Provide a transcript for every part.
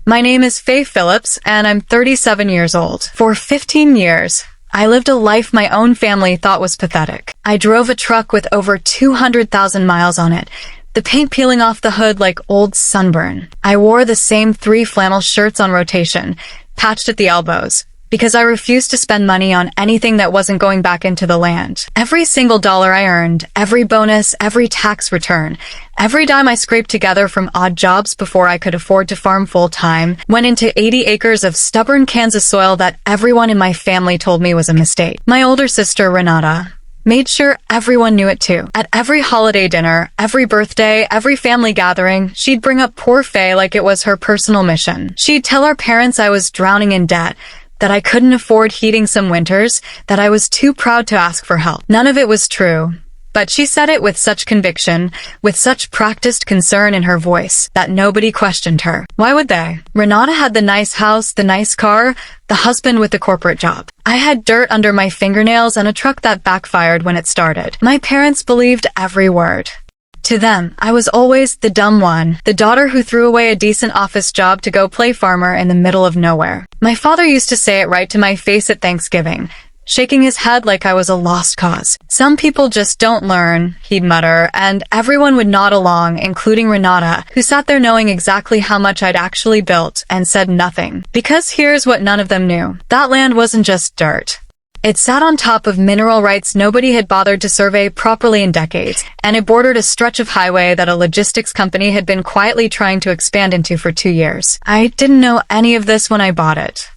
My name is Faye Phillips, and I'm 37 years old. For 15 years, I lived a life my own family thought was pathetic. I drove a truck with over 200,000 miles on it, the paint peeling off the hood like old sunburn. I wore the same 3 flannel shirts on rotation, patched at the elbows, because I refused to spend money on anything that wasn't going back into the land. Every single dollar I earned, every bonus, every tax return, every dime I scraped together from odd jobs before I could afford to farm full-time, went into 80 acres of stubborn Kansas soil that everyone in my family told me was a mistake. My older sister, Renata, made sure everyone knew it too. At every holiday dinner, every birthday, every family gathering, she'd bring up poor Faye like it was her personal mission. She'd tell our parents I was drowning in debt, that I couldn't afford heating some winters, that I was too proud to ask for help. None of it was true, but she said it with such conviction, with such practiced concern in her voice, that nobody questioned her. Why would they? Renata had the nice house, the nice car, the husband with the corporate job. I had dirt under my fingernails and a truck that backfired when it started. My parents believed every word. To them, I was always the dumb one, the daughter who threw away a decent office job to go play farmer in the middle of nowhere. My father used to say it right to my face at Thanksgiving, shaking his head like I was a lost cause. Some people just don't learn, he'd mutter, and everyone would nod along, including Renata, who sat there knowing exactly how much I'd actually built and said nothing. Because here's what none of them knew. That land wasn't just dirt. It sat on top of mineral rights nobody had bothered to survey properly in decades, and it bordered a stretch of highway that a logistics company had been quietly trying to expand into for 2 years. I didn't know any of this when I bought it.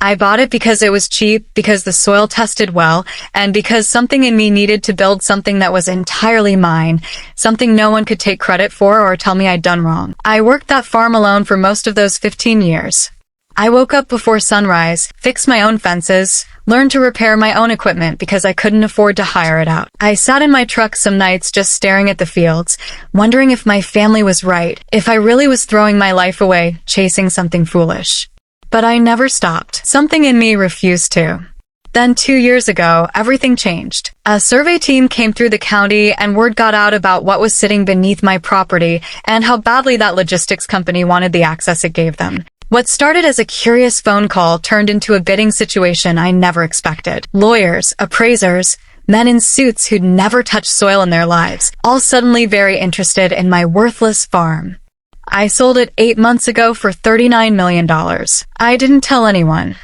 I bought it because it was cheap, because the soil tested well, and because something in me needed to build something that was entirely mine, something no one could take credit for or tell me I'd done wrong. I worked that farm alone for most of those 15 years. I woke up before sunrise, fixed my own fences, learned to repair my own equipment because I couldn't afford to hire it out. I sat in my truck some nights just staring at the fields, wondering if my family was right, if I really was throwing my life away, chasing something foolish. But I never stopped. Something in me refused to. Then 2 years ago, everything changed. A survey team came through the county and word got out about what was sitting beneath my property and how badly that logistics company wanted the access it gave them. What started as a curious phone call turned into a bidding situation I never expected. Lawyers, appraisers, men in suits who'd never touched soil in their lives, all suddenly very interested in my worthless farm. I sold it 8 months ago for $39 million. I didn't tell anyone.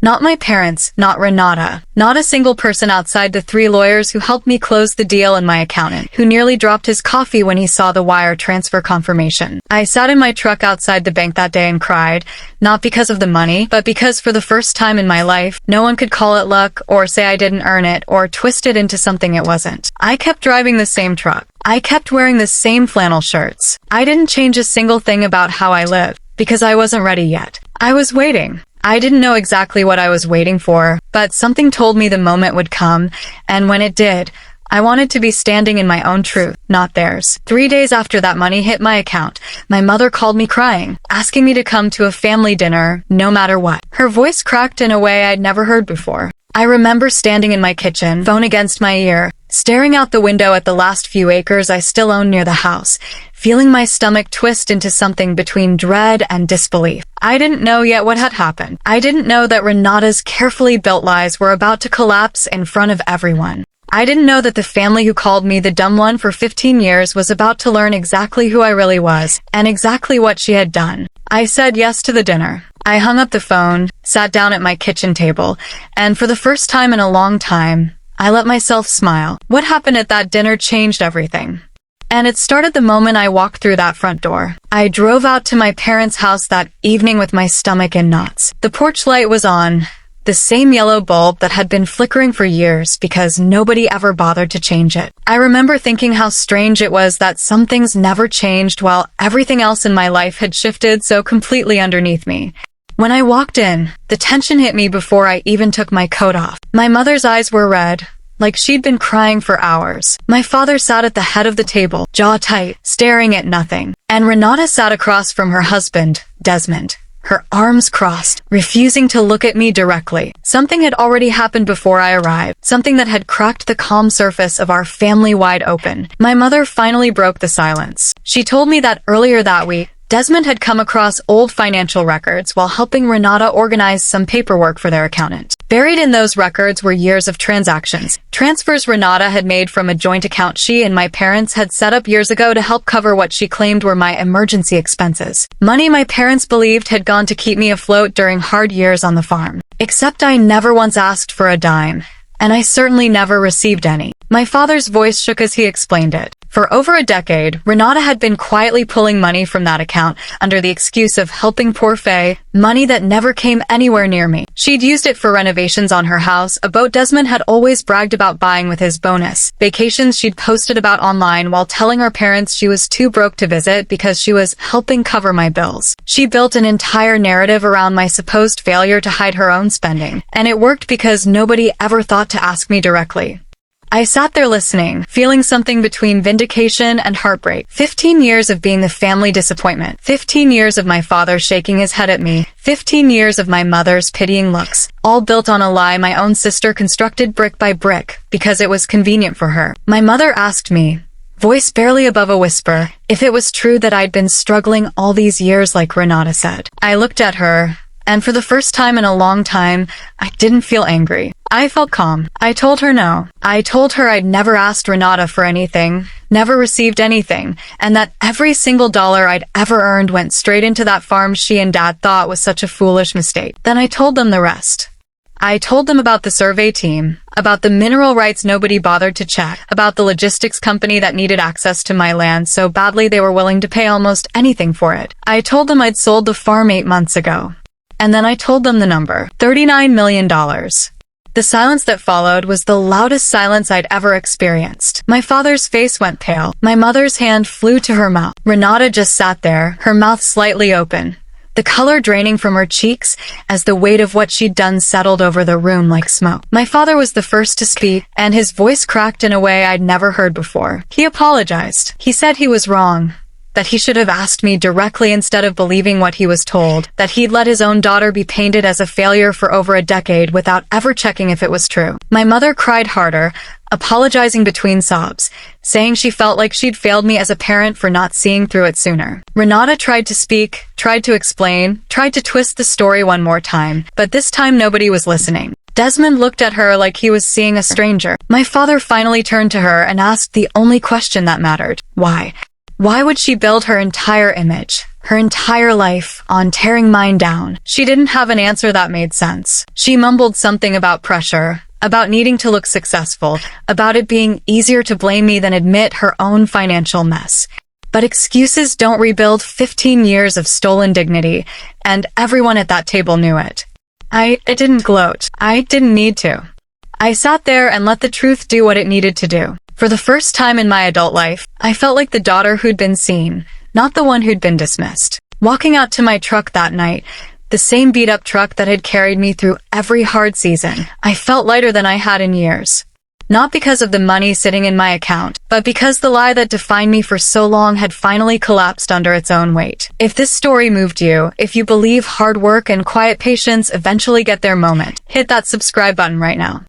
Not my parents, not Renata, not a single person outside the 3 lawyers who helped me close the deal and my accountant, who nearly dropped his coffee when he saw the wire transfer confirmation. I sat in my truck outside the bank that day and cried, not because of the money, but because for the first time in my life, no one could call it luck or say I didn't earn it or twist it into something it wasn't. I kept driving the same truck. I kept wearing the same flannel shirts. I didn't change a single thing about how I lived, because I wasn't ready yet. I was waiting. I didn't know exactly what I was waiting for, but something told me the moment would come, and when it did, I wanted to be standing in my own truth, not theirs. 3 days after that money hit my account, my mother called me crying, asking me to come to a family dinner, no matter what. Her voice cracked in a way I'd never heard before. I remember standing in my kitchen, phone against my ear, staring out the window at the last few acres I still own near the house, feeling my stomach twist into something between dread and disbelief. I didn't know yet what had happened. I didn't know that Renata's carefully built lies were about to collapse in front of everyone. I didn't know that the family who called me the dumb one for 15 years was about to learn exactly who I really was, and exactly what she had done. I said yes to the dinner. I hung up the phone, sat down at my kitchen table, and for the first time in a long time, I let myself smile. What happened at that dinner changed everything. And it started the moment I walked through that front door. I drove out to my parents' house that evening with my stomach in knots. The porch light was on, the same yellow bulb that had been flickering for years because nobody ever bothered to change it. I remember thinking how strange it was that some things never changed while everything else in my life had shifted so completely underneath me. When I walked in, the tension hit me before I even took my coat off. My mother's eyes were red, like she'd been crying for hours. My father sat at the head of the table, jaw tight, staring at nothing. And Renata sat across from her husband, Desmond, her arms crossed, refusing to look at me directly. Something had already happened before I arrived, something that had cracked the calm surface of our family wide open. My mother finally broke the silence. She told me that earlier that week, Desmond had come across old financial records while helping Renata organize some paperwork for their accountant. Buried in those records were years of transactions. Transfers Renata had made from a joint account she and my parents had set up years ago to help cover what she claimed were my emergency expenses. Money my parents believed had gone to keep me afloat during hard years on the farm. Except I never once asked for a dime, and I certainly never received any. My father's voice shook as he explained it. For over a decade, Renata had been quietly pulling money from that account under the excuse of helping poor Faye, money that never came anywhere near me. She'd used it for renovations on her house, a boat Desmond had always bragged about buying with his bonus, vacations she'd posted about online while telling our parents she was too broke to visit because she was helping cover my bills. She built an entire narrative around my supposed failure to hide her own spending, and it worked because nobody ever thought to ask me directly. I sat there listening, feeling something between vindication and heartbreak. 15 years of being the family disappointment. 15 years of my father shaking his head at me. 15 years of my mother's pitying looks. All built on a lie my own sister constructed brick by brick because it was convenient for her. My mother asked me, voice barely above a whisper, if it was true that I'd been struggling all these years like Renata said. I looked at her, and for the first time in a long time, I didn't feel angry. I felt calm. I told her no. I told her I'd never asked Renata for anything, never received anything, and that every single dollar I'd ever earned went straight into that farm she and Dad thought was such a foolish mistake. Then I told them the rest. I told them about the survey team, about the mineral rights nobody bothered to check, about the logistics company that needed access to my land so badly they were willing to pay almost anything for it. I told them I'd sold the farm 8 months ago. And then I told them the number, $39 million. The silence that followed was the loudest silence I'd ever experienced. My father's face went pale. My mother's hand flew to her mouth. Renata just sat there, her mouth slightly open, the color draining from her cheeks as the weight of what she'd done settled over the room like smoke. My father was the first to speak, and his voice cracked in a way I'd never heard before. He apologized. He said he was wrong, that he should have asked me directly instead of believing what he was told, that he'd let his own daughter be painted as a failure for over a decade without ever checking if it was true. My mother cried harder, apologizing between sobs, saying she felt like she'd failed me as a parent for not seeing through it sooner. Renata tried to speak, tried to explain, tried to twist the story one more time, but this time nobody was listening. Desmond looked at her like he was seeing a stranger. My father finally turned to her and asked the only question that mattered. Why? Why would she build her entire image, her entire life, on tearing mine down? She didn't have an answer that made sense. She mumbled something about pressure, about needing to look successful, about it being easier to blame me than admit her own financial mess. But excuses don't rebuild 15 years of stolen dignity, and everyone at that table knew it. I didn't gloat. I didn't need to. I sat there and let the truth do what it needed to do. For the first time in my adult life, I felt like the daughter who'd been seen, not the one who'd been dismissed. Walking out to my truck that night, the same beat-up truck that had carried me through every hard season, I felt lighter than I had in years. Not because of the money sitting in my account, but because the lie that defined me for so long had finally collapsed under its own weight. If this story moved you, if you believe hard work and quiet patience eventually get their moment, hit that subscribe button right now.